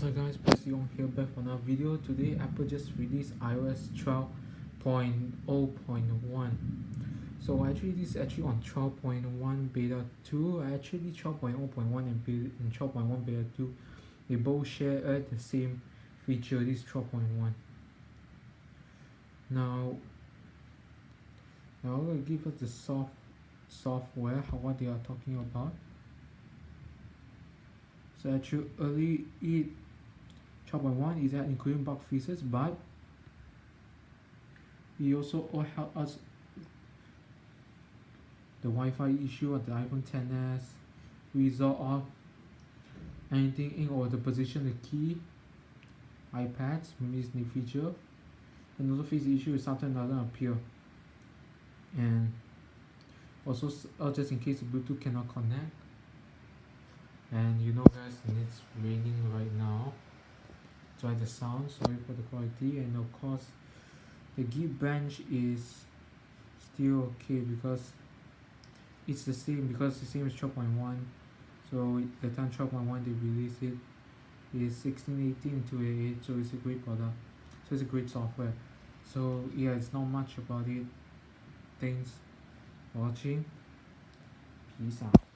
Hi guys, Percy here back for another video. Today Apple just released iOS 12.0.1. So actually this is actually on 12.1 beta 2. Actually 12.0.1 and 12.1 beta 2, they both share the same feature. This is 12.1. Now I'm going to give us the software, what they are talking about. So actually 12.1 is that including bug fixes, but it also help us the Wi-Fi issue of the iPhone XS, resolve anything in or the position the key, iPads, maybe this new feature, and also fix the issue if sometimes doesn't appear, and also just in case the Bluetooth cannot connect. And you know guys, it's raining right now. Try the sound, sorry for the quality, and of course the Geekbench is still okay because it's the same as 12.1. so the time 12.1 they released it is 1618 so it's a great product, so it's a great software. So yeah, it's not much about it. Thanks for watching. Peace out.